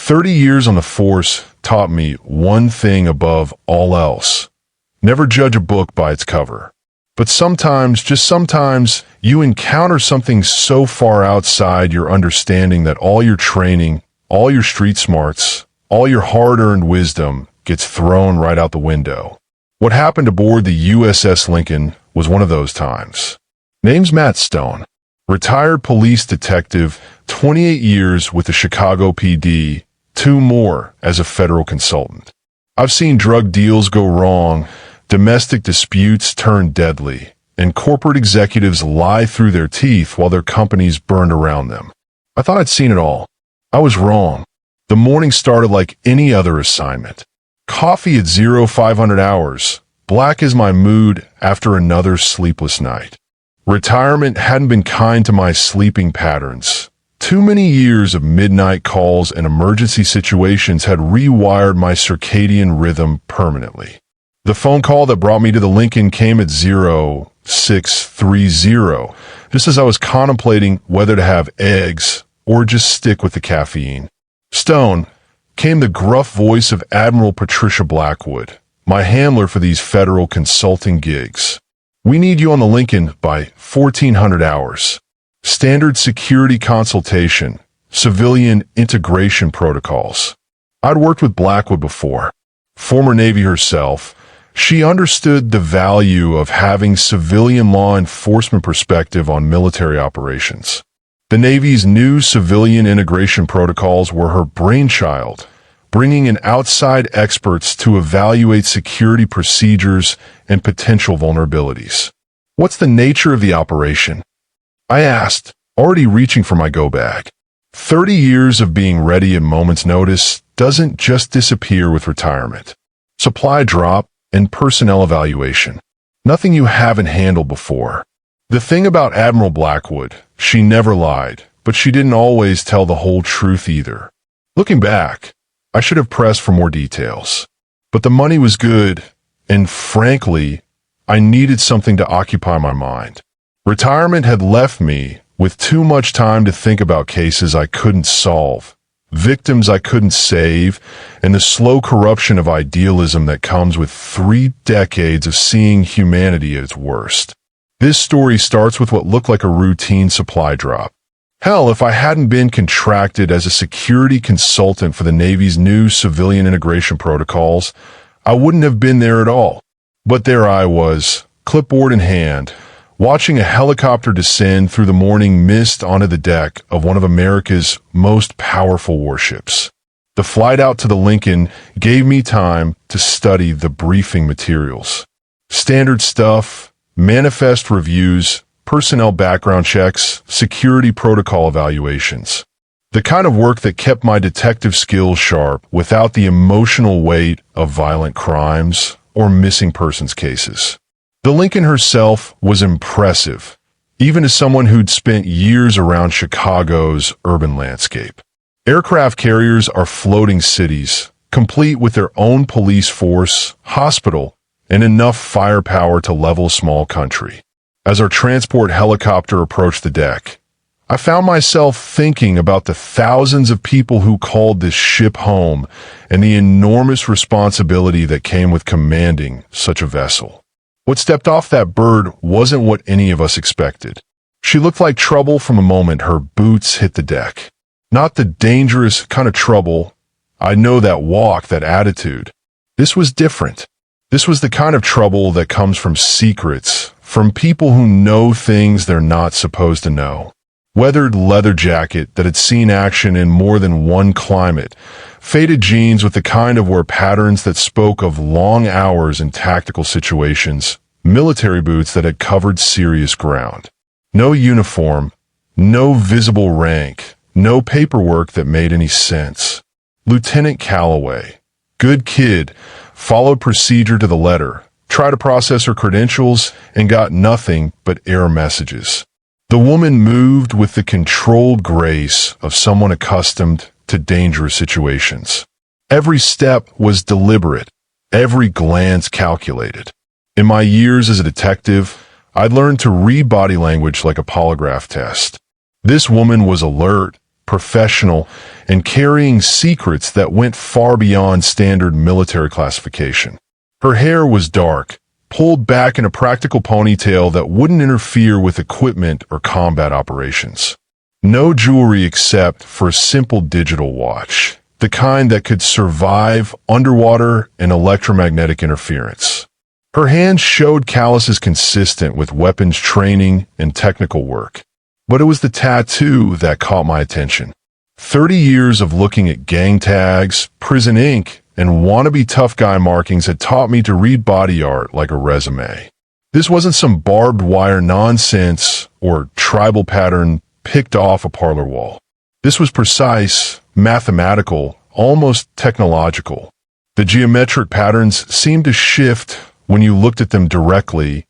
30 years on the force taught me one thing above all else. Never judge a book by its cover. But sometimes, just sometimes, you encounter something so far outside your understanding that all your training, all your street smarts, all your hard-earned wisdom gets thrown right out the window. What happened aboard the USS Lincoln was one of those times. Name's Matt Stone, retired police detective, 28 years with the Chicago PD, 2 more as a federal consultant. I've seen drug deals go wrong, domestic disputes turn deadly, and corporate executives lie through their teeth while their companies burned around them. I thought I'd seen it all. I was wrong. The morning started like any other assignment. Coffee at 0500 hours, black as my mood after another sleepless night. Retirement hadn't been kind to my sleeping patterns. Too many years of midnight calls and emergency situations had rewired my circadian rhythm permanently. The phone call that brought me to the Lincoln came at 0630, just as I was contemplating whether to have eggs or just stick with the caffeine. Stone came the gruff voice of Admiral Patricia Blackwood, my handler for these federal consulting gigs. We need you on the Lincoln by 1400 hours. Standard security consultation, civilian integration protocols. I'd worked with Blackwood before. Former Navy herself, she understood the value of having civilian law enforcement perspective on military operations. The Navy's new civilian integration protocols were her brainchild, bringing in outside experts to evaluate security procedures and potential vulnerabilities. What's the nature of the operation? I asked, already reaching for my go-bag. 30 years of being ready at moment's notice doesn't just disappear with retirement. Supply drop and personnel evaluation. Nothing you haven't handled before. The thing about Admiral Blackwood, she never lied, but she didn't always tell the whole truth either. Looking back, I should have pressed for more details. But the money was good, and frankly, I needed something to occupy my mind. Retirement had left me with too much time to think about cases I couldn't solve, victims I couldn't save, and the slow corruption of idealism that comes with 3 decades of seeing humanity at its worst. This story starts with what looked like a routine supply drop. Hell, if I hadn't been contracted as a security consultant for the Navy's new civilian integration protocols, I wouldn't have been there at all. But there I was, clipboard in hand, watching a helicopter descend through the morning mist onto the deck of one of America's most powerful warships. The flight out to the Lincoln gave me time to study the briefing materials. Standard stuff, manifest reviews, personnel background checks, security protocol evaluations. The kind of work that kept my detective skills sharp without the emotional weight of violent crimes or missing persons cases. The Lincoln herself was impressive, even as someone who'd spent years around Chicago's urban landscape. Aircraft carriers are floating cities, complete with their own police force, hospital, and enough firepower to level a small country. As our transport helicopter approached the deck, I found myself thinking about the thousands of people who called this ship home and the enormous responsibility that came with commanding such a vessel. What stepped off that bird wasn't what any of us expected. She looked like trouble from the moment her boots hit the deck. Not the dangerous kind of trouble. I know that walk, that attitude. This was different. This was the kind of trouble that comes from secrets, from people who know things they're not supposed to know. Weathered leather jacket that had seen action in more than one climate, faded jeans with the kind of wear patterns that spoke of long hours in tactical situations, military boots that had covered serious ground. No uniform, no visible rank, no paperwork that made any sense. Lieutenant Calloway, good kid, followed procedure to the letter, tried to process her credentials, and got nothing but error messages. The woman moved with the controlled grace of someone accustomed to dangerous situations. Every step was deliberate, every glance calculated. In my years as a detective, I'd learned to read body language like a polygraph test. This woman was alert, professional, and carrying secrets that went far beyond standard military classification. Her hair was dark, pulled back in a practical ponytail that wouldn't interfere with equipment or combat operations. No jewelry except for a simple digital watch, the kind that could survive underwater and electromagnetic interference. Her hands showed calluses consistent with weapons training and technical work. But it was the tattoo that caught my attention. 30 years of looking at gang tags, prison ink, and wannabe tough guy markings had taught me to read body art like a resume. This wasn't some barbed wire nonsense or tribal pattern picked off a parlor wall. This was precise, mathematical, almost technological. The geometric patterns seemed to shift when you looked at them directly,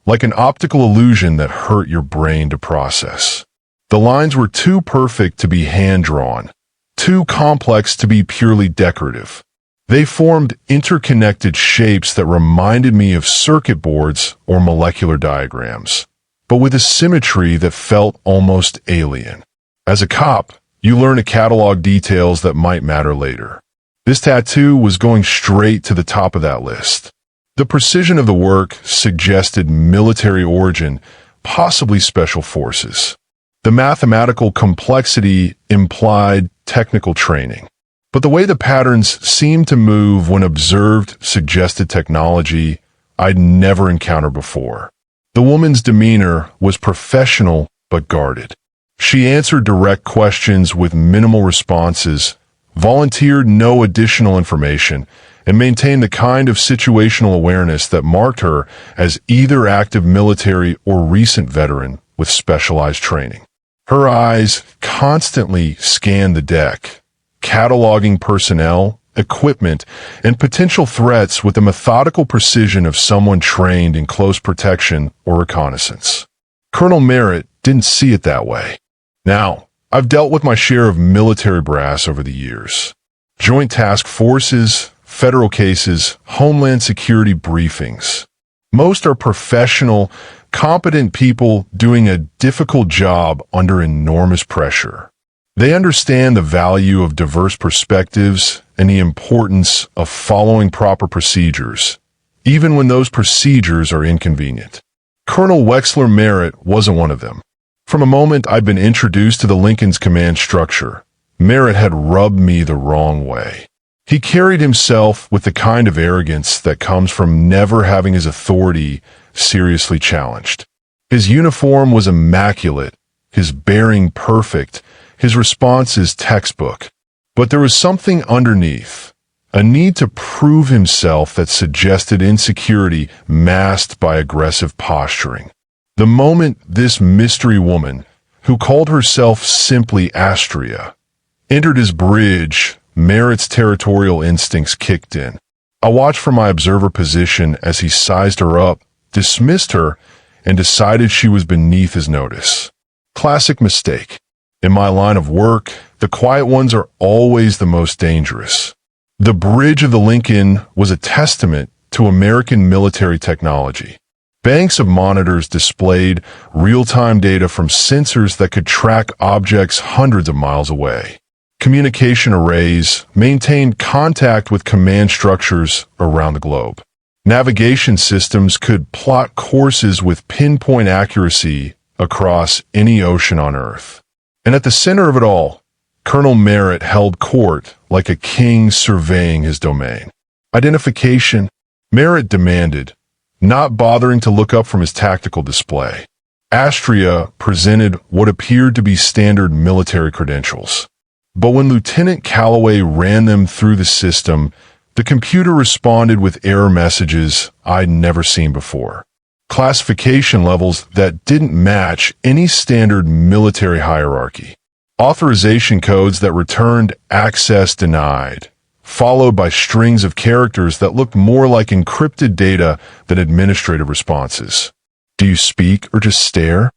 like an optical illusion that hurt your brain to process. The lines were too perfect to be hand-drawn, too complex to be purely decorative. They formed interconnected shapes that reminded me of circuit boards or molecular diagrams, but with a symmetry that felt almost alien. As a cop, you learn to catalog details that might matter later. This tattoo was going straight to the top of that list. The precision of the work suggested military origin, possibly special forces. The mathematical complexity implied technical training. But the way the patterns seemed to move when observed suggested technology I'd never encountered before. The woman's demeanor was professional but guarded. She answered direct questions with minimal responses, volunteered no additional information, and maintained the kind of situational awareness that marked her as either active military or recent veteran with specialized training. Her eyes constantly scanned the deck, cataloging personnel, equipment, and potential threats with the methodical precision of someone trained in close protection or reconnaissance. Colonel Merritt didn't see it that way. Now, I've dealt with my share of military brass over the years. Joint task forces, federal cases, Homeland Security briefings. Most are professional, competent people doing a difficult job under enormous pressure. They understand the value of diverse perspectives and the importance of following proper procedures, even when those procedures are inconvenient. Colonel Wexler Merritt wasn't one of them. From a moment I'd been introduced to the Lincoln's command structure, Merritt had rubbed me the wrong way. He carried himself with the kind of arrogance that comes from never having his authority seriously challenged. His uniform was immaculate, his bearing perfect, his responses textbook. But there was something underneath, a need to prove himself that suggested insecurity masked by aggressive posturing. The moment this mystery woman, who called herself simply Astria, entered his bridge, Merritt's territorial instincts kicked in. I watched from my observer position as he sized her up, dismissed her, and decided she was beneath his notice. Classic mistake. In my line of work, the quiet ones are always the most dangerous. The bridge of the Lincoln was a testament to American military technology. Banks of monitors displayed real-time data from sensors that could track objects hundreds of miles away. Communication arrays maintained contact with command structures around the globe. Navigation systems could plot courses with pinpoint accuracy across any ocean on Earth. And at the center of it all, Colonel Merritt held court like a king surveying his domain. Identification, Merritt demanded, not bothering to look up from his tactical display. Astria presented what appeared to be standard military credentials. But when Lieutenant Calloway ran them through the system, the computer responded with error messages I'd never seen before. Classification levels that didn't match any standard military hierarchy. Authorization codes that returned access denied, followed by strings of characters that looked more like encrypted data than administrative responses. Do you speak or just stare?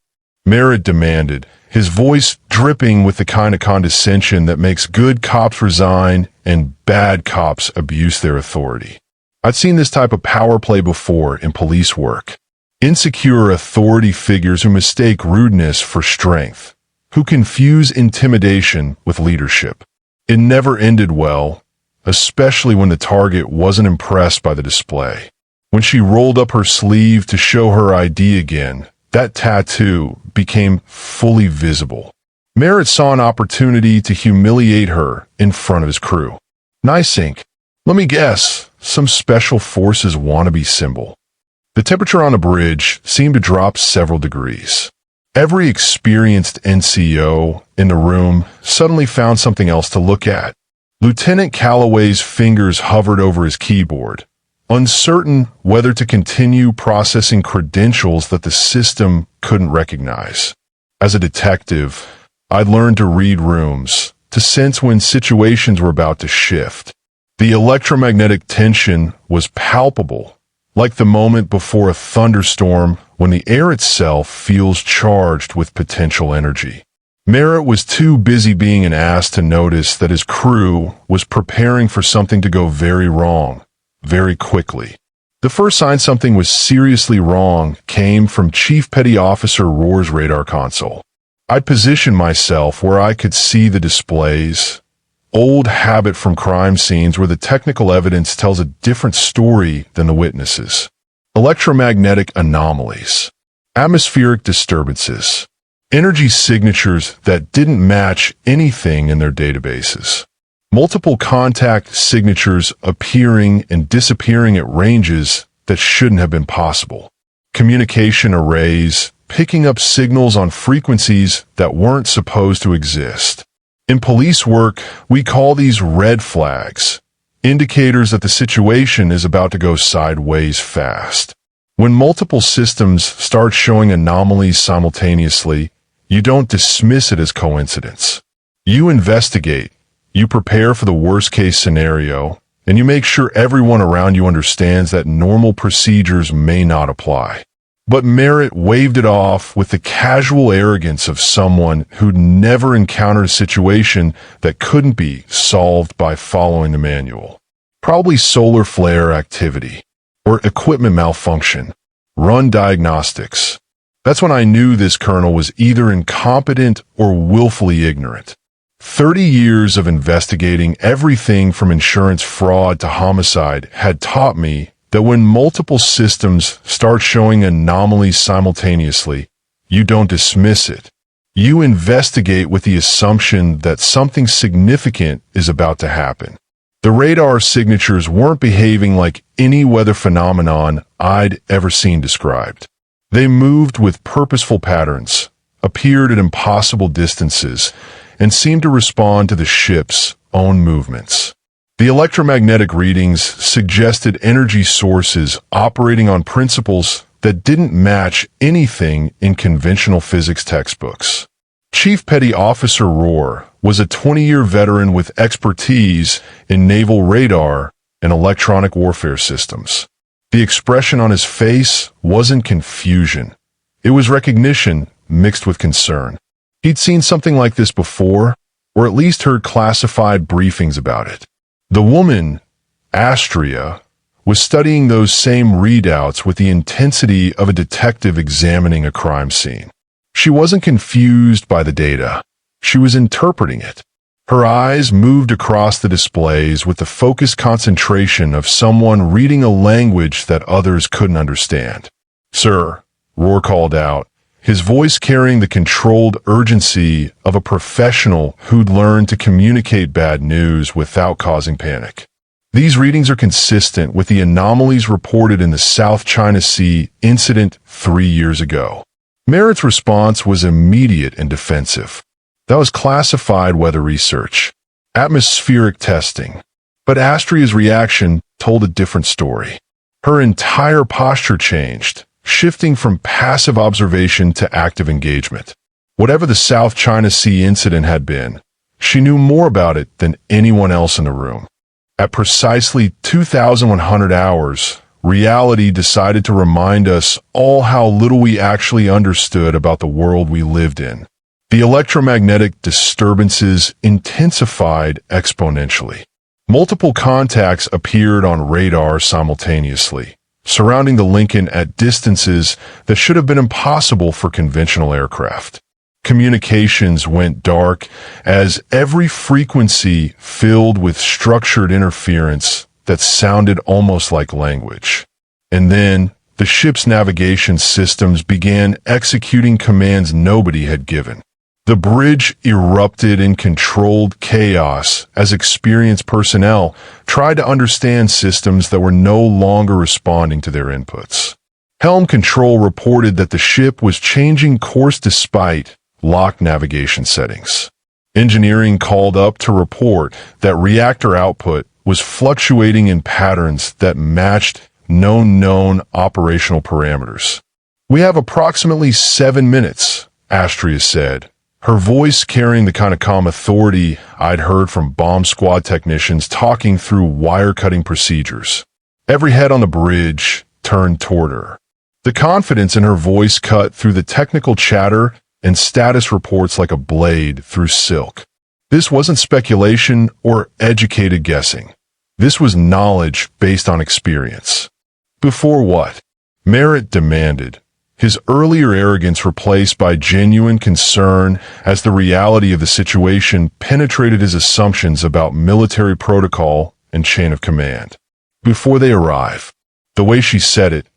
Merritt demanded, his voice dripping with the kind of condescension that makes good cops resign and bad cops abuse their authority. I'd seen this type of power play before in police work. Insecure authority figures who mistake rudeness for strength, who confuse intimidation with leadership. It never ended well, especially when the target wasn't impressed by the display. When she rolled up her sleeve to show her ID again, that tattoo became fully visible. Merritt saw an opportunity to humiliate her in front of his crew. Nice ink. Let me guess, some special forces wannabe symbol. The temperature on the bridge seemed to drop several degrees. Every experienced NCO in the room suddenly found something else to look at. Lieutenant Calloway's fingers hovered over his keyboard, uncertain whether to continue processing credentials that the system couldn't recognize. As a detective, I'd learned to read rooms, to sense when situations were about to shift. The electromagnetic tension was palpable, like the moment before a thunderstorm when the air itself feels charged with potential energy. Merritt was too busy being an ass to notice that his crew was preparing for something to go very wrong, very quickly. The first sign something was seriously wrong came from Chief Petty Officer Rohr's radar console. I'd positioned myself where I could see the displays, old habit from crime scenes where the technical evidence tells a different story than the witnesses. Electromagnetic anomalies, atmospheric disturbances, energy signatures that didn't match anything in their databases. Multiple contact signatures appearing and disappearing at ranges that shouldn't have been possible. Communication arrays picking up signals on frequencies that weren't supposed to exist. In police work, we call these red flags, indicators that the situation is about to go sideways fast. When multiple systems start showing anomalies simultaneously, you don't dismiss it as coincidence. You investigate, you prepare for the worst-case scenario, and you make sure everyone around you understands that normal procedures may not apply. But Merritt waved it off with the casual arrogance of someone who'd never encountered a situation that couldn't be solved by following the manual. Probably solar flare activity, or equipment malfunction, run diagnostics. That's when I knew this colonel was either incompetent or willfully ignorant. 30 years of investigating everything from insurance fraud to homicide had taught me that when multiple systems start showing anomalies simultaneously, you don't dismiss it. You investigate with the assumption that something significant is about to happen. The radar signatures weren't behaving like any weather phenomenon I'd ever seen described. They moved with purposeful patterns, appeared at impossible distances, and seemed to respond to the ship's own movements. The electromagnetic readings suggested energy sources operating on principles that didn't match anything in conventional physics textbooks. Chief Petty Officer Rohr was a 20-year veteran with expertise in naval radar and electronic warfare systems. The expression on his face wasn't confusion. It was recognition mixed with concern. He'd seen something like this before, or at least heard classified briefings about it. The woman, Astria, was studying those same readouts with the intensity of a detective examining a crime scene. She wasn't confused by the data. She was interpreting it. Her eyes moved across the displays with the focused concentration of someone reading a language that others couldn't understand. "Sir," Rohr called out, his voice carrying the controlled urgency of a professional who'd learned to communicate bad news without causing panic. These readings are consistent with the anomalies reported in the South China Sea incident 3 years ago. Merritt's response was immediate and defensive. That was classified weather research, atmospheric testing. But Astria's reaction told a different story. Her entire posture changed, shifting from passive observation to active engagement. Whatever the South China Sea incident had been, she knew more about it than anyone else in the room. At precisely 2,100 hours, reality decided to remind us all how little we actually understood about the world we lived in. The electromagnetic disturbances intensified exponentially. Multiple contacts appeared on radar simultaneously, surrounding the Lincoln at distances that should have been impossible for conventional aircraft. Communications went dark as every frequency filled with structured interference that sounded almost like language. And then the ship's navigation systems began executing commands nobody had given. The bridge erupted in controlled chaos as experienced personnel tried to understand systems that were no longer responding to their inputs. Helm Control reported that the ship was changing course despite locked navigation settings. Engineering called up to report that reactor output was fluctuating in patterns that matched known operational parameters. "We have approximately 7 minutes," Astria said, her voice carrying the kind of calm authority I'd heard from bomb squad technicians talking through wire-cutting procedures. Every head on the bridge turned toward her. The confidence in her voice cut through the technical chatter and status reports like a blade through silk. This wasn't speculation or educated guessing. This was knowledge based on experience. Before what? Merritt demanded, his earlier arrogance replaced by genuine concern as the reality of the situation penetrated his assumptions about military protocol and chain of command. Before they arrive. The way she said it,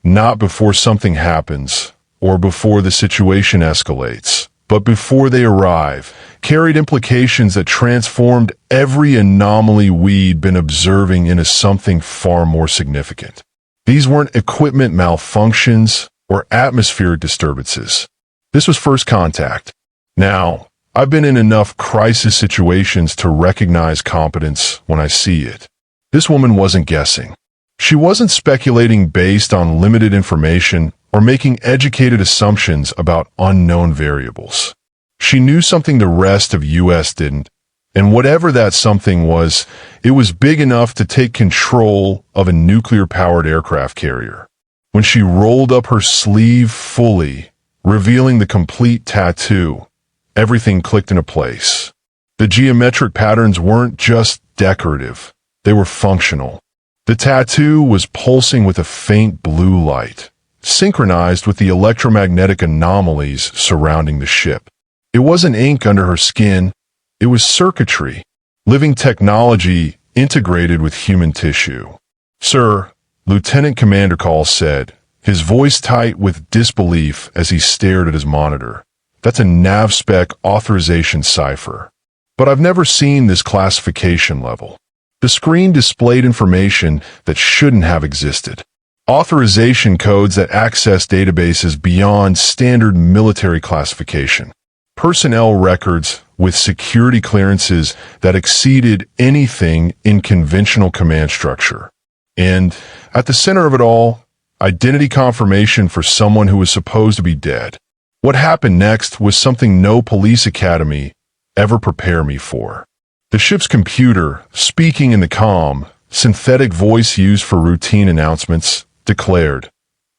not before something happens, or before the situation escalates, but before they arrive, carried implications that transformed every anomaly we'd been observing into something far more significant. These weren't equipment malfunctions or atmospheric disturbances. This was first contact. Now, I've been in enough crisis situations to recognize competence when I see it. This woman wasn't guessing. She wasn't speculating based on limited information or making educated assumptions about unknown variables. She knew something the rest of US didn't, and whatever that something was, it was big enough to take control of a nuclear-powered aircraft carrier. When she rolled up her sleeve fully, revealing the complete tattoo, everything clicked into place. The geometric patterns weren't just decorative, they were functional. The tattoo was pulsing with a faint blue light, synchronized with the electromagnetic anomalies surrounding the ship. It wasn't ink under her skin, it was circuitry, living technology integrated with human tissue. "Sir," Lieutenant Commander Call said, his voice tight with disbelief as he stared at his monitor. "That's a NavSpec authorization cipher. But I've never seen this classification level." The screen displayed information that shouldn't have existed. Authorization codes that access databases beyond standard military classification. Personnel records with security clearances that exceeded anything in conventional command structure. And, at the center of it all, identity confirmation for someone who was supposed to be dead. What happened next was something no police academy ever prepared me for. The ship's computer, speaking in the calm, synthetic voice used for routine announcements, declared,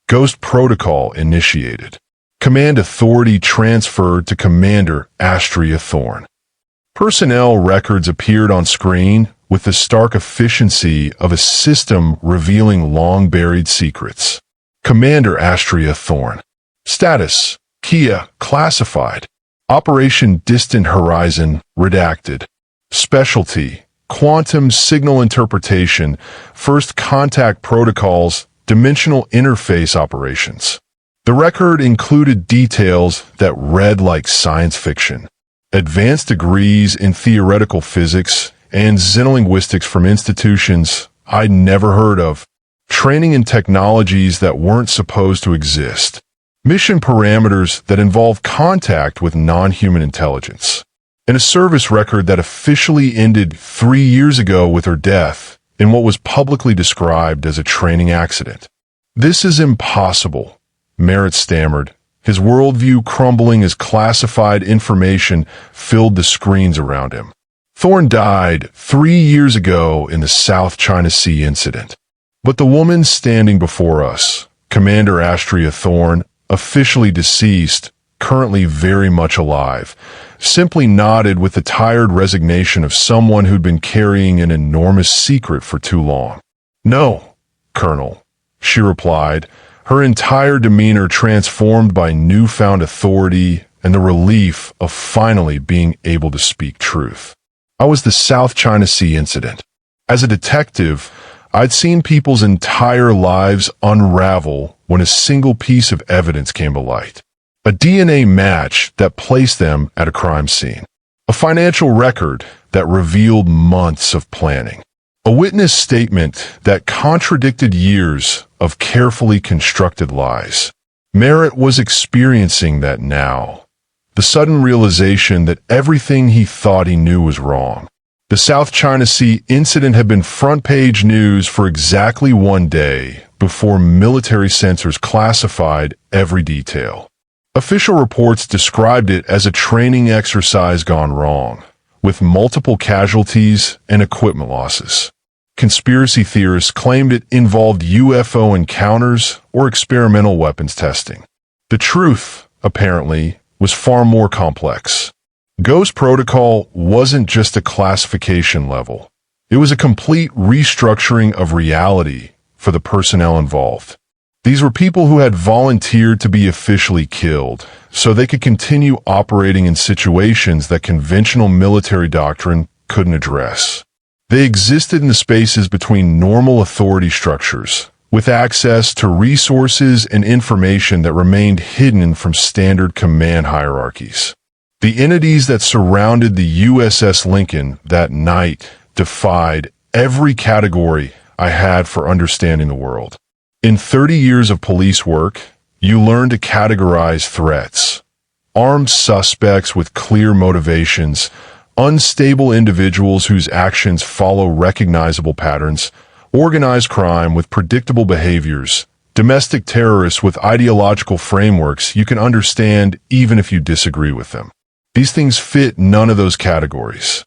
"Ghost Protocol initiated. Command authority transferred to Commander Astria Thorne." Personnel records appeared on screen with the stark efficiency of a system revealing long-buried secrets. Commander Astria Thorne. Status, Kia, classified. Operation Distant Horizon, redacted. Specialty, quantum signal interpretation, first contact protocols, dimensional interface operations. The record included details that read like science fiction. Advanced degrees in theoretical physics and xenolinguistics from institutions I'd never heard of. Training in technologies that weren't supposed to exist. Mission parameters that involve contact with non-human intelligence. And a service record that officially ended 3 years ago with her death in what was publicly described as a training accident. "This is impossible," Merritt stammered, his worldview crumbling as classified information filled the screens around him. "Thorne died 3 years ago in the South China Sea incident. But the woman standing before us, Commander Astria Thorne, officially deceased, currently very much alive, simply nodded with the tired resignation of someone who'd been carrying an enormous secret for too long. "No, Colonel," she replied, her entire demeanor transformed by newfound authority and the relief of finally being able to speak truth. I was the South China Sea incident. As a detective, I'd seen people's entire lives unravel when a single piece of evidence came to light. A DNA match that placed them at a crime scene. A financial record that revealed months of planning. A witness statement that contradicted years of carefully constructed lies. Merritt was experiencing that now. The sudden realization that everything he thought he knew was wrong. The South China Sea incident had been front-page news for exactly one day before military censors classified every detail. Official reports described it as a training exercise gone wrong, with multiple casualties and equipment losses. Conspiracy theorists claimed it involved UFO encounters or experimental weapons testing. The truth, apparently, was far more complex. Ghost Protocol wasn't just a classification level. It was a complete restructuring of reality for the personnel involved. These were people who had volunteered to be officially killed, so they could continue operating in situations that conventional military doctrine couldn't address. They existed in the spaces between normal authority structures, with access to resources and information that remained hidden from standard command hierarchies. The entities that surrounded the USS Lincoln that night defied every category I had for understanding the world. In 30 years of police work, you learn to categorize threats. Armed suspects with clear motivations, unstable individuals whose actions follow recognizable patterns, organized crime with predictable behaviors, domestic terrorists with ideological frameworks you can understand even if you disagree with them. These things fit none of those categories.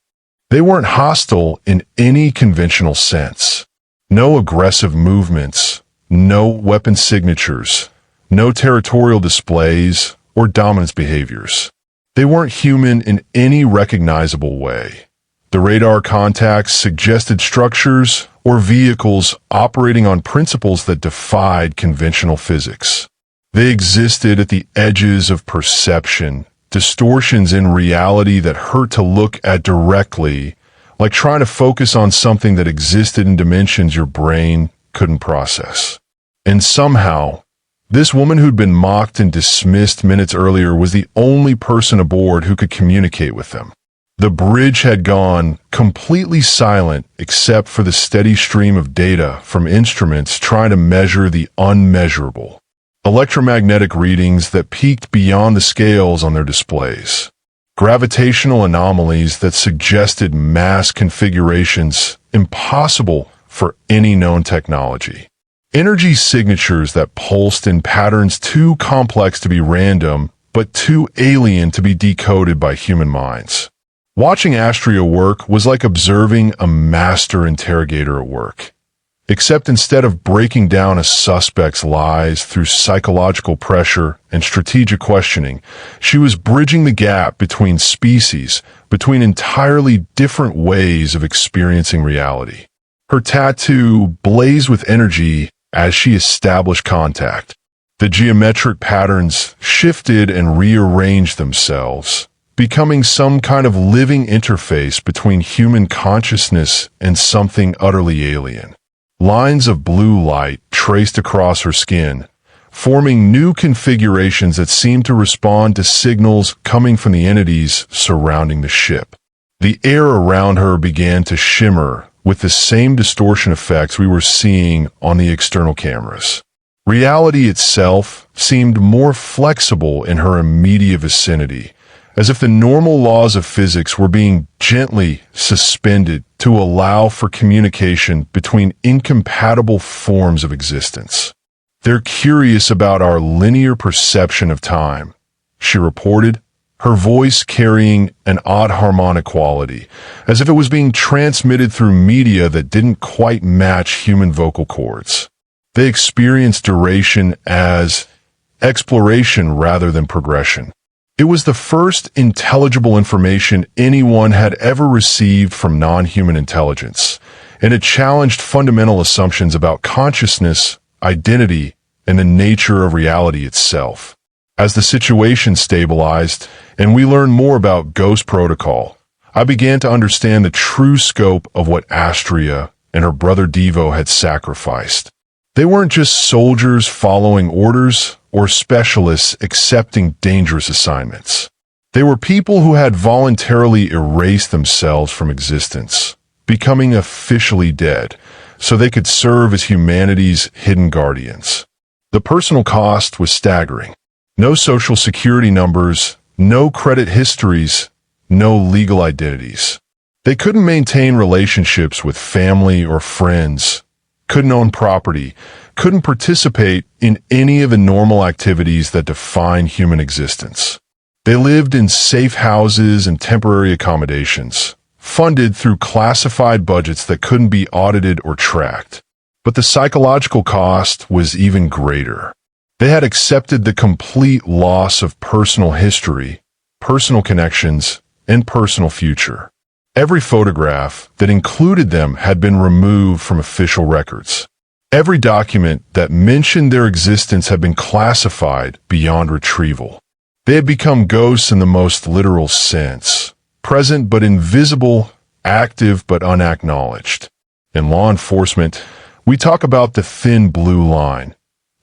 They weren't hostile in any conventional sense. No aggressive movements, no weapon signatures, no territorial displays or dominance behaviors. They weren't human in any recognizable way. The radar contacts suggested structures or vehicles operating on principles that defied conventional physics. They existed at the edges of perception, distortions in reality that hurt to look at directly, like trying to focus on something that existed in dimensions your brain couldn't process. And somehow, this woman who'd been mocked and dismissed minutes earlier was the only person aboard who could communicate with them. The bridge had gone completely silent except for the steady stream of data from instruments trying to measure the unmeasurable. Electromagnetic readings that peaked beyond the scales on their displays. Gravitational anomalies that suggested mass configurations impossible for any known technology. Energy signatures that pulsed in patterns too complex to be random, but too alien to be decoded by human minds. Watching Astria work was like observing a master interrogator at work. Except instead of breaking down a suspect's lies through psychological pressure and strategic questioning, she was bridging the gap between species, between entirely different ways of experiencing reality. Her tattoo blazed with energy as she established contact. The geometric patterns shifted and rearranged themselves, becoming some kind of living interface between human consciousness and something utterly alien. Lines of blue light traced across her skin, forming new configurations that seemed to respond to signals coming from the entities surrounding the ship. The air around her began to shimmer with the same distortion effects we were seeing on the external cameras. Reality itself seemed more flexible in her immediate vicinity, as if the normal laws of physics were being gently suspended to allow for communication between incompatible forms of existence. "They're curious about our linear perception of time," she reported, her voice carrying an odd harmonic quality, as if it was being transmitted through media that didn't quite match human vocal cords. They experienced duration as exploration rather than progression. It was the first intelligible information anyone had ever received from non-human intelligence, and it challenged fundamental assumptions about consciousness, identity, and the nature of reality itself. As the situation stabilized and we learned more about Ghost Protocol, I began to understand the true scope of what Astria and her brother Devo had sacrificed. They weren't just soldiers following orders or specialists accepting dangerous assignments. They were people who had voluntarily erased themselves from existence, becoming officially dead, so they could serve as humanity's hidden guardians. The personal cost was staggering. No social security numbers, no credit histories, no legal identities. They couldn't maintain relationships with family or friends, couldn't own property, couldn't participate in any of the normal activities that define human existence. They lived in safe houses and temporary accommodations, funded through classified budgets that couldn't be audited or tracked. But the psychological cost was even greater. They had accepted the complete loss of personal history, personal connections, and personal future. Every photograph that included them had been removed from official records. Every document that mentioned their existence had been classified beyond retrieval. They had become ghosts in the most literal sense, present but invisible, active but unacknowledged. In law enforcement, we talk about the thin blue line,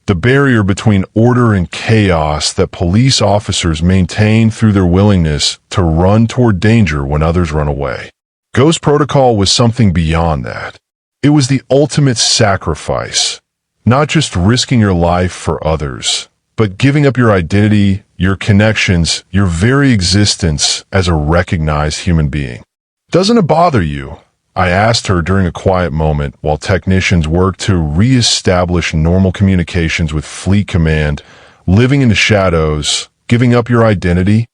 the barrier between order and chaos that police officers maintain through their willingness to run toward danger when others run away. Ghost Protocol was something beyond that. It was the ultimate sacrifice, not just risking your life for others, but giving up your identity, your connections, your very existence as a recognized human being. Doesn't it bother you? I asked her during a quiet moment while technicians worked to re-establish normal communications with Fleet Command, living in the shadows, giving up your identity.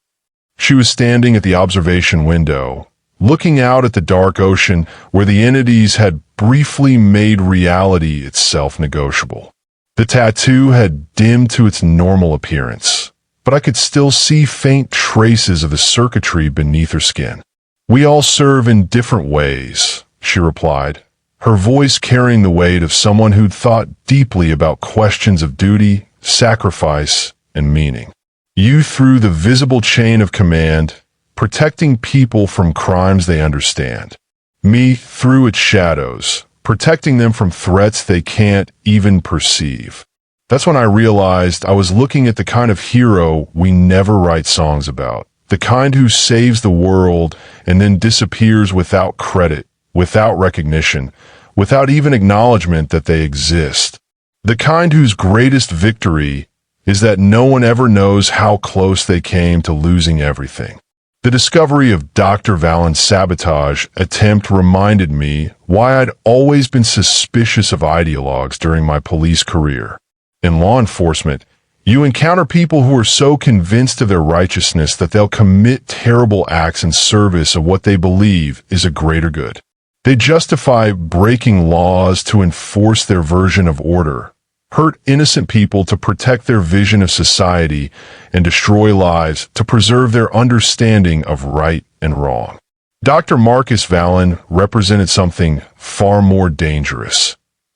She was standing at the observation window, looking out at the dark ocean where the entities had briefly made reality itself negotiable. The tattoo had dimmed to its normal appearance, but I could still see faint traces of the circuitry beneath her skin. "We all serve in different ways," she replied, her voice carrying the weight of someone who'd thought deeply about questions of duty, sacrifice, and meaning. "You through the visible chain of command, protecting people from crimes they understand. Me through its shadows, protecting them from threats they can't even perceive." That's when I realized I was looking at the kind of hero we never write songs about. The kind who saves the world and then disappears without credit, without recognition, without even acknowledgement that they exist. The kind whose greatest victory is that no one ever knows how close they came to losing everything. The discovery of Dr. Valen's sabotage attempt reminded me why I'd always been suspicious of ideologues during my police career. In law enforcement, you encounter people who are so convinced of their righteousness that they'll commit terrible acts in service of what they believe is a greater good. They justify breaking laws to enforce their version of order, hurt innocent people to protect their vision of society, and destroy lives to preserve their understanding of right and wrong. Dr. Marcus Valen represented something far more dangerous.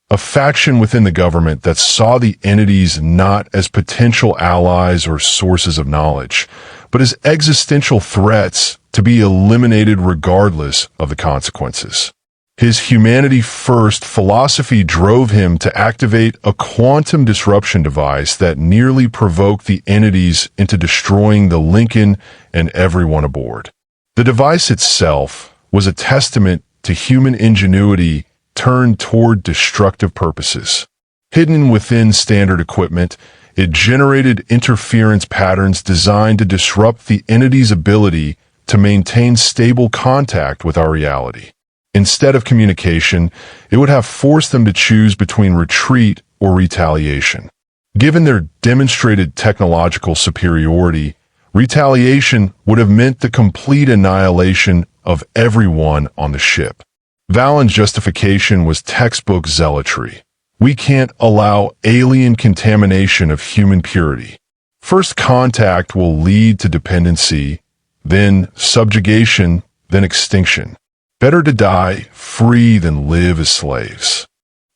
A faction within the government that saw the entities not as potential allies or sources of knowledge, but as existential threats to be eliminated regardless of the consequences. His humanity-first philosophy drove him to activate a quantum disruption device that nearly provoked the entities into destroying the Lincoln and everyone aboard. The device itself was a testament to human ingenuity turned toward destructive purposes. Hidden within standard equipment, it generated interference patterns designed to disrupt the entity's ability to maintain stable contact with our reality. Instead of communication, it would have forced them to choose between retreat or retaliation. Given their demonstrated technological superiority, retaliation would have meant the complete annihilation of everyone on the ship. Valen's justification was textbook zealotry. We can't allow alien contamination of human purity. First contact will lead to dependency, then subjugation, then extinction. Better to die free than live as slaves.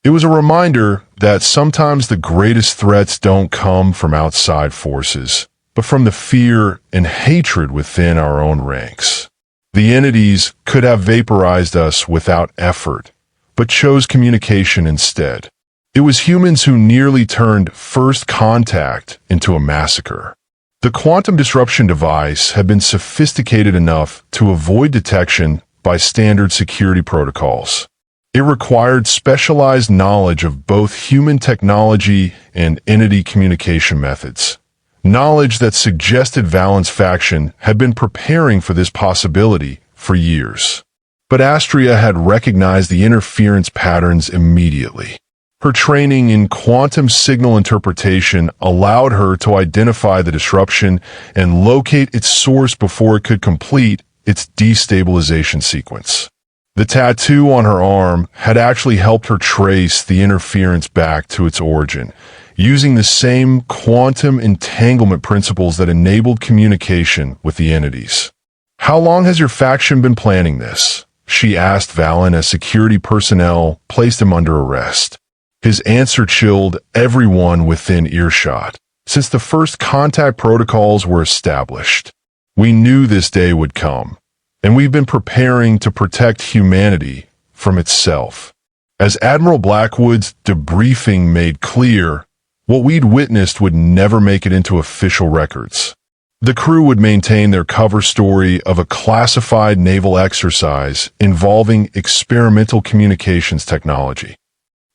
It was a reminder that sometimes the greatest threats don't come from outside forces. but from the fear and hatred within our own ranks. The entities could have vaporized us without effort, but chose communication instead. It was humans who nearly turned first contact into a massacre. The quantum disruption device had been sophisticated enough to avoid detection by standard security protocols. It required specialized knowledge of both human technology and entity communication methods. Knowledge that suggested Valen's faction had been preparing for this possibility for years. But Astria had recognized the interference patterns immediately. Her training in quantum signal interpretation allowed her to identify the disruption and locate its source before it could complete its destabilization sequence. The tattoo on her arm had actually helped her trace the interference back to its origin, using the same quantum entanglement principles that enabled communication with the entities. "How long has your faction been planning this?" she asked Valen as security personnel placed him under arrest. His answer chilled everyone within earshot. "Since the first contact protocols were established, we knew this day would come, and we've been preparing to protect humanity from itself." As Admiral Blackwood's debriefing made clear, what we'd witnessed would never make it into official records. The crew would maintain their cover story of a classified naval exercise involving experimental communications technology.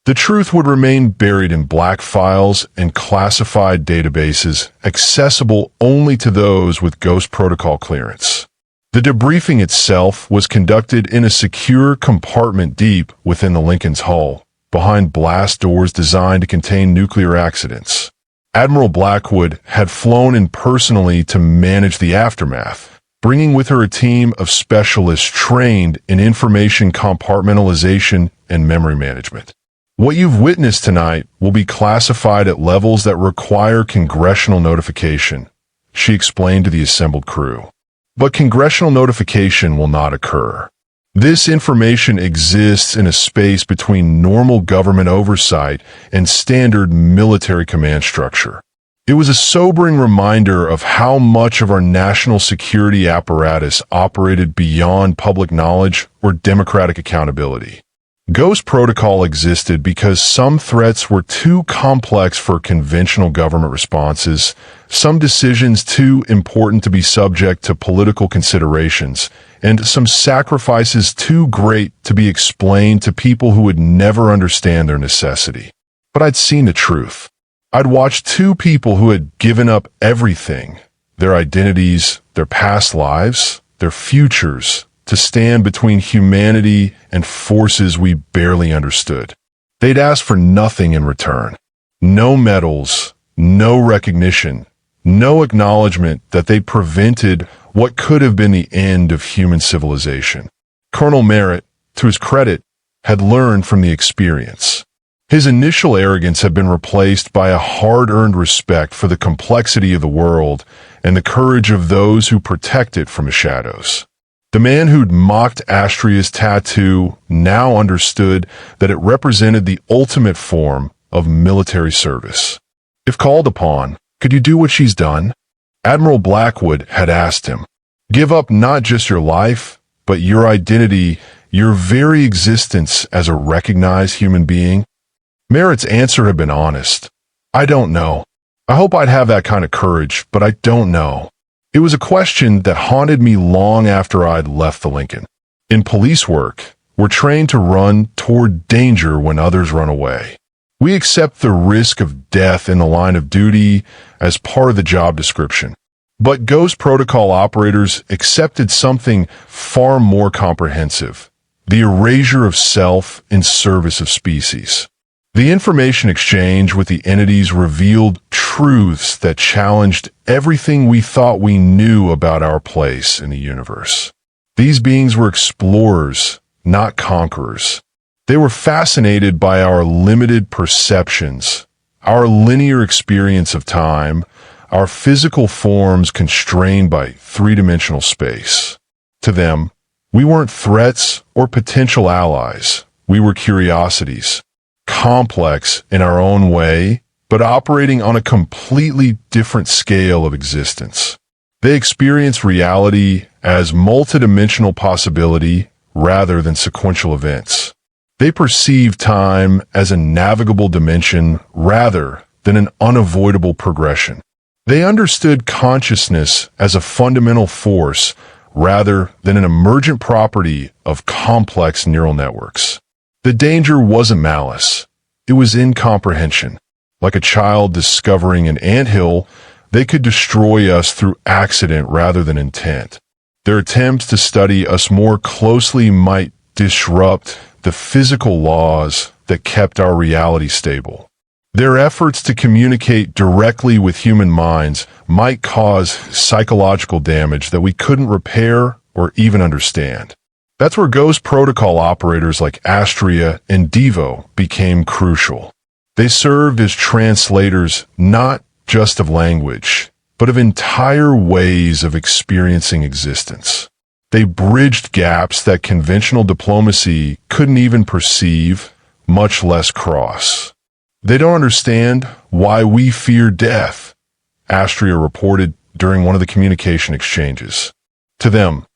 The truth would remain buried in black files and classified databases accessible only to those with Ghost Protocol clearance. The debriefing itself was conducted in a secure compartment deep within the Lincoln's hull, behind blast doors designed to contain nuclear accidents. Admiral Blackwood had flown in personally to manage the aftermath, bringing with her a team of specialists trained in information compartmentalization and memory management. "What you've witnessed tonight will be classified at levels that require congressional notification," she explained to the assembled crew. "But congressional notification will not occur. This information exists in a space between normal government oversight and standard military command structure." It was a sobering reminder of how much of our national security apparatus operated beyond public knowledge or democratic accountability. Ghost Protocol existed because some threats were too complex for conventional government responses, some decisions too important to be subject to political considerations, and some sacrifices too great to be explained to people who would never understand their necessity. But I'd seen the truth. I'd watched two people who had given up everything, their identities, their past lives, their futures, to stand between humanity and forces we barely understood. They'd asked for nothing in return. No medals, no recognition, no acknowledgement that they'd prevented what could have been the end of human civilization. Colonel Merritt, to his credit, had learned from the experience. His initial arrogance had been replaced by a hard-earned respect for the complexity of the world and the courage of those who protect it from the shadows. The man who'd mocked Astria's tattoo now understood that it represented the ultimate form of military service. If called upon, could you do what she's done? Admiral Blackwood had asked him. Give up not just your life, but your identity, your very existence as a recognized human being? Merritt's answer had been honest. I don't know. I hope I'd have that kind of courage, but I don't know. It was a question that haunted me long after I'd left the Lincoln. In police work, we're trained to run toward danger when others run away. We accept the risk of death in the line of duty as part of the job description. But Ghost Protocol operators accepted something far more comprehensive, the erasure of self in service of species. The information exchange with the entities revealed truths that challenged everything we thought we knew about our place in the universe. These beings were explorers, not conquerors. They were fascinated by our limited perceptions, our linear experience of time, our physical forms constrained by three-dimensional space. To them, we weren't threats or potential allies. We were curiosities, complex in our own way, but operating on a completely different scale of existence. They experience reality as multidimensional possibility rather than sequential events. They perceive time as a navigable dimension rather than an unavoidable progression. They understood consciousness as a fundamental force rather than an emergent property of complex neural networks. The danger wasn't malice. It was incomprehension. Like a child discovering an anthill, they could destroy us through accident rather than intent. Their attempts to study us more closely might disrupt the physical laws that kept our reality stable. Their efforts to communicate directly with human minds might cause psychological damage that we couldn't repair or even understand. That's where Ghost Protocol operators like Astria and Devo became crucial. They served as translators not just of language, but of entire ways of experiencing existence. They bridged gaps that conventional diplomacy couldn't even perceive, much less cross. They don't understand why we fear death, Astria reported during one of the communication exchanges. To them,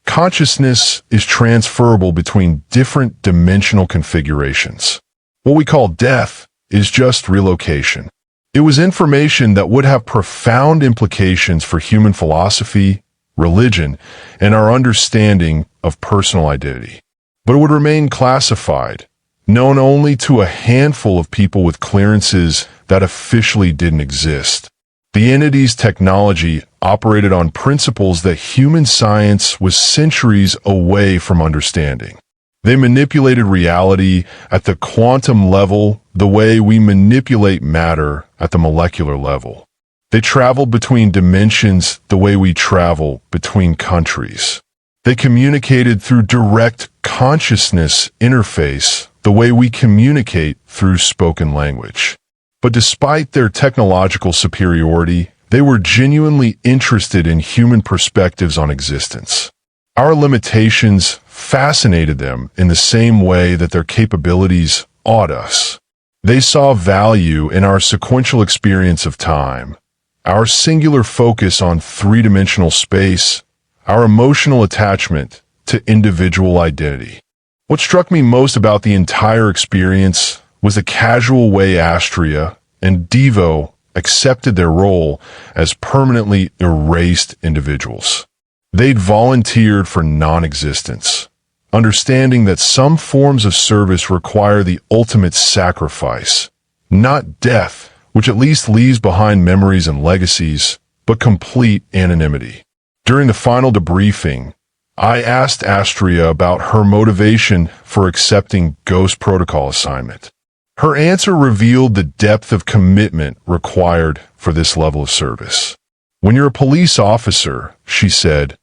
consciousness is transferable between different dimensional configurations. What we call death is just relocation. It was information that would have profound implications for human philosophy, religion, and our understanding of personal identity. But it would remain classified, known only to a handful of people with clearances that officially didn't exist. The entity's technology operated on principles that human science was centuries away from understanding. They manipulated reality at the quantum level the way we manipulate matter at the molecular level. They traveled between dimensions the way we travel between countries. They communicated through direct consciousness interface the way we communicate through spoken language. But despite their technological superiority, they were genuinely interested in human perspectives on existence. Our limitations fascinated them in the same way that their capabilities awed us. They saw value in our sequential experience of time, our singular focus on three-dimensional space, our emotional attachment to individual identity. What struck me most about the entire experience was the casual way Astria and Devo accepted their role as permanently erased individuals. They'd volunteered for non-existence, understanding that some forms of service require the ultimate sacrifice, not death, which at least leaves behind memories and legacies, but complete anonymity. During the final debriefing, I asked Astria about her motivation for accepting Ghost Protocol assignment. Her answer revealed the depth of commitment required for this level of service. When you're a police officer, she said,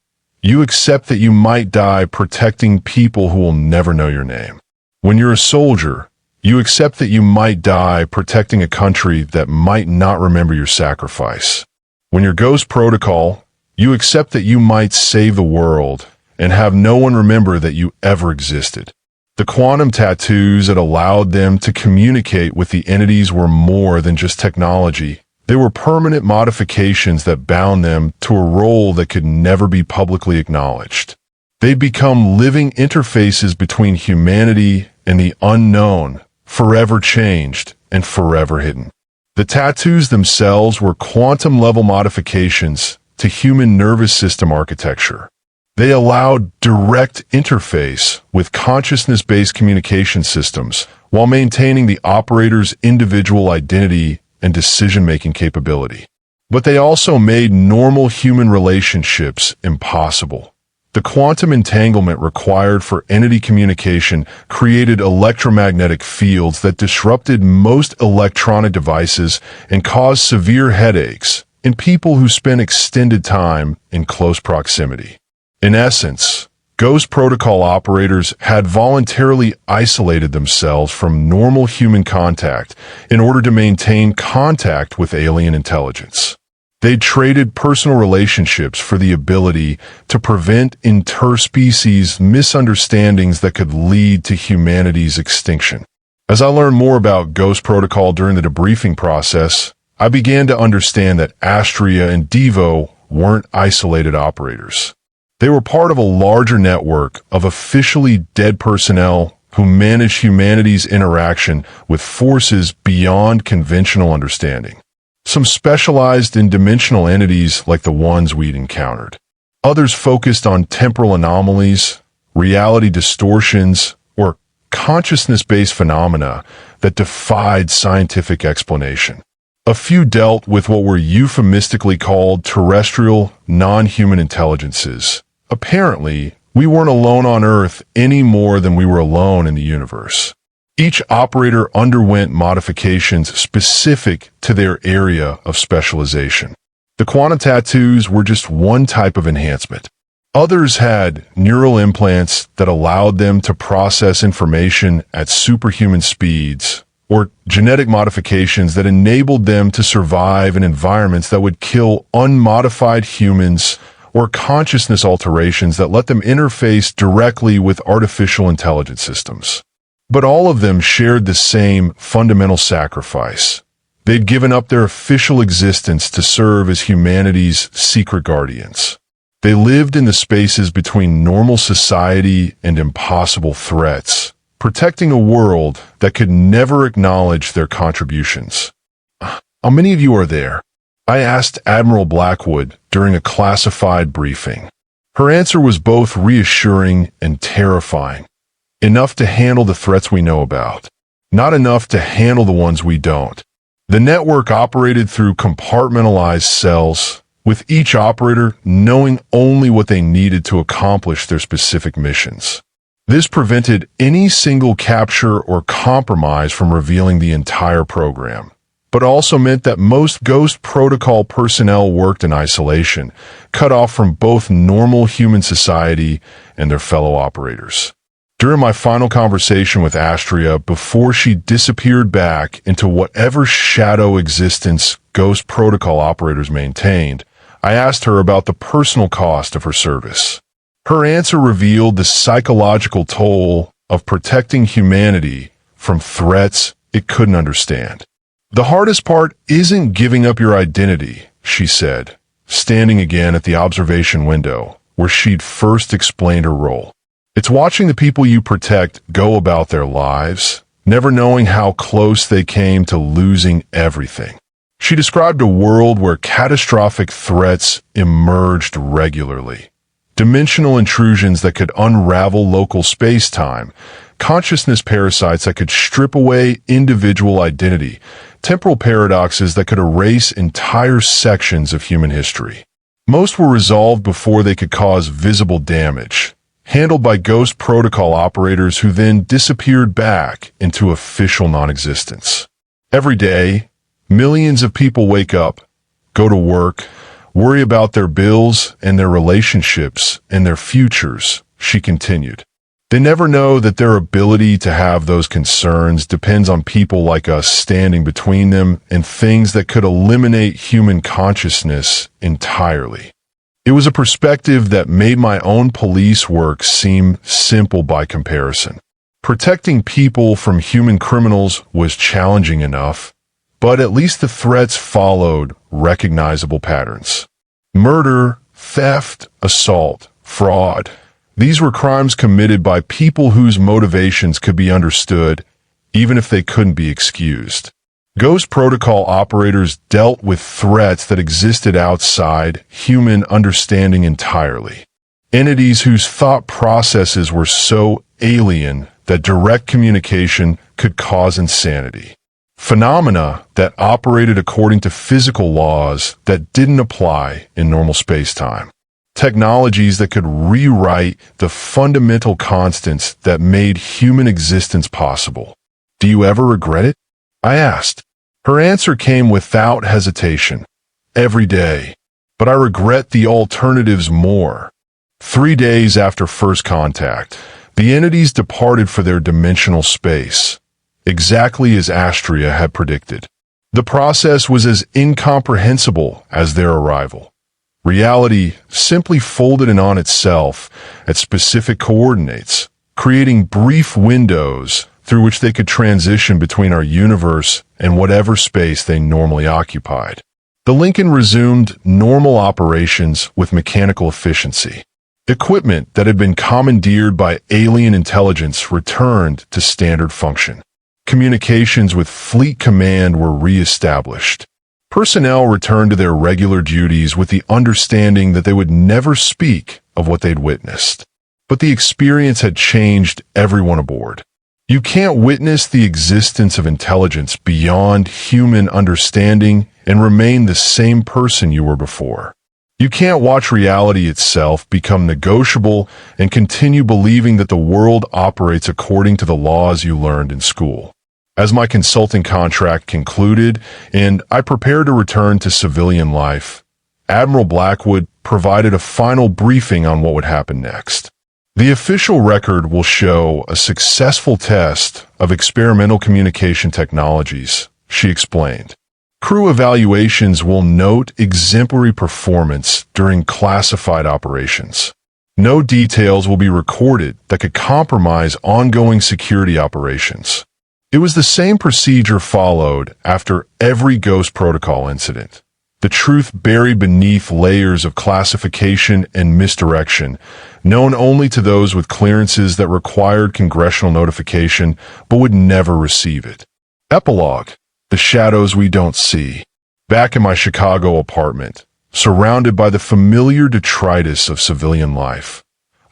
you accept that you might die protecting people who will never know your name. When you're a soldier, you accept that you might die protecting a country that might not remember your sacrifice. When you're Ghost Protocol, you accept that you might save the world and have no one remember that you ever existed. The quantum tattoos that allowed them to communicate with the entities were more than just technology. They were permanent modifications that bound them to a role that could never be publicly acknowledged. They'd become living interfaces between humanity and the unknown, forever changed and forever hidden. The tattoos themselves were quantum-level modifications to human nervous system architecture. They allowed direct interface with consciousness-based communication systems while maintaining the operator's individual identity and decision-making capability. But they also made normal human relationships impossible. The quantum entanglement required for entity communication created electromagnetic fields that disrupted most electronic devices and caused severe headaches in people who spent extended time in close proximity. In essence, Ghost Protocol operators had voluntarily isolated themselves from normal human contact in order to maintain contact with alien intelligence. They traded personal relationships for the ability to prevent interspecies misunderstandings that could lead to humanity's extinction. As I learned more about Ghost Protocol during the debriefing process, I began to understand that Astria and Devo weren't isolated operators. They were part of a larger network of officially dead personnel who managed humanity's interaction with forces beyond conventional understanding. Some specialized in dimensional entities like the ones we'd encountered. Others focused on temporal anomalies, reality distortions, or consciousness-based phenomena that defied scientific explanation. A few dealt with what were euphemistically called terrestrial, non-human intelligences. Apparently, we weren't alone on Earth any more than we were alone in the universe. Each operator underwent modifications specific to their area of specialization. The quantum tattoos were just one type of enhancement. Others had neural implants that allowed them to process information at superhuman speeds, or genetic modifications that enabled them to survive in environments that would kill unmodified humans, or consciousness alterations that let them interface directly with artificial intelligence systems. But all of them shared the same fundamental sacrifice. They'd given up their official existence to serve as humanity's secret guardians. They lived in the spaces between normal society and impossible threats, protecting a world that could never acknowledge their contributions. How many of you are there? I asked Admiral Blackwood during a classified briefing. Her answer was both reassuring and terrifying. Enough to handle the threats we know about. Not enough to handle the ones we don't. The network operated through compartmentalized cells, with each operator knowing only what they needed to accomplish their specific missions. This prevented any single capture or compromise from revealing the entire program, but also meant that most Ghost Protocol personnel worked in isolation, cut off from both normal human society and their fellow operators. During my final conversation with Astria before she disappeared back into whatever shadow existence Ghost Protocol operators maintained, I asked her about the personal cost of her service. Her answer revealed the psychological toll of protecting humanity from threats it couldn't understand. The hardest part isn't giving up your identity, she said, standing again at the observation window where she'd first explained her role. It's watching the people you protect go about their lives, never knowing how close they came to losing everything. She described a world where catastrophic threats emerged regularly. Dimensional intrusions that could unravel local space-time, consciousness parasites that could strip away individual identity, temporal paradoxes that could erase entire sections of human history. Most were resolved before they could cause visible damage, handled by Ghost Protocol operators who then disappeared back into official non-existence. Every day, millions of people wake up, go to work, worry about their bills and their relationships and their futures, she continued. They never know that their ability to have those concerns depends on people like us standing between them and things that could eliminate human consciousness entirely. It was a perspective that made my own police work seem simple by comparison. Protecting people from human criminals was challenging enough, but at least the threats followed recognizable patterns. Murder, theft, assault, fraud. These were crimes committed by people whose motivations could be understood, even if they couldn't be excused. Ghost Protocol operators dealt with threats that existed outside human understanding entirely. Entities whose thought processes were so alien that direct communication could cause insanity. Phenomena that operated according to physical laws that didn't apply in normal space-time. Technologies that could rewrite the fundamental constants that made human existence possible. Do you ever regret it? I asked. Her answer came without hesitation. Every day. But I regret the alternatives more. 3 days after first contact, the entities departed for their dimensional space, exactly as Astria had predicted. The process was as incomprehensible as their arrival. Reality simply folded in on itself at specific coordinates, creating brief windows through which they could transition between our universe and whatever space they normally occupied. The Lincoln resumed normal operations with mechanical efficiency. Equipment that had been commandeered by alien intelligence returned to standard function. Communications with Fleet Command were re-established. Personnel returned to their regular duties with the understanding that they would never speak of what they'd witnessed. But the experience had changed everyone aboard. You can't witness the existence of intelligence beyond human understanding and remain the same person you were before. You can't watch reality itself become negotiable and continue believing that the world operates according to the laws you learned in school. As my consulting contract concluded and I prepared to return to civilian life, Admiral Blackwood provided a final briefing on what would happen next. The official record will show a successful test of experimental communication technologies, she explained. Crew evaluations will note exemplary performance during classified operations. No details will be recorded that could compromise ongoing security operations. It was the same procedure followed after every Ghost Protocol incident. The truth buried beneath layers of classification and misdirection, known only to those with clearances that required congressional notification but would never receive it. Epilogue: the shadows we don't see. Back in my Chicago apartment, surrounded by the familiar detritus of civilian life,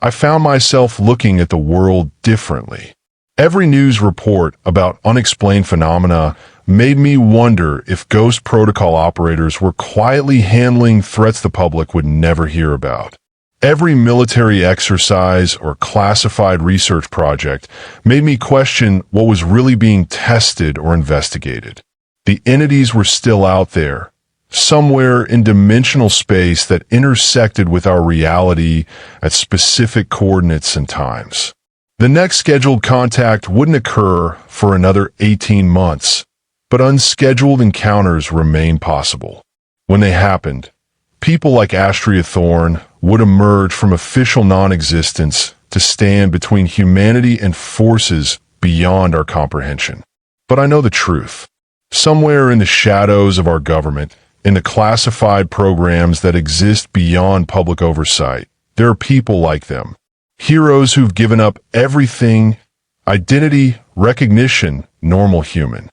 I found myself looking at the world differently. Every news report about unexplained phenomena made me wonder if Ghost Protocol operators were quietly handling threats the public would never hear about. Every military exercise or classified research project made me question what was really being tested or investigated. The entities were still out there, somewhere in dimensional space that intersected with our reality at specific coordinates and times. The next scheduled contact wouldn't occur for another 18 months, but unscheduled encounters remained possible. When they happened, people like Astria Thorne would emerge from official non-existence to stand between humanity and forces beyond our comprehension. But I know the truth. Somewhere in the shadows of our government, in the classified programs that exist beyond public oversight, there are people like them. Heroes who've given up everything: identity, recognition, normal human.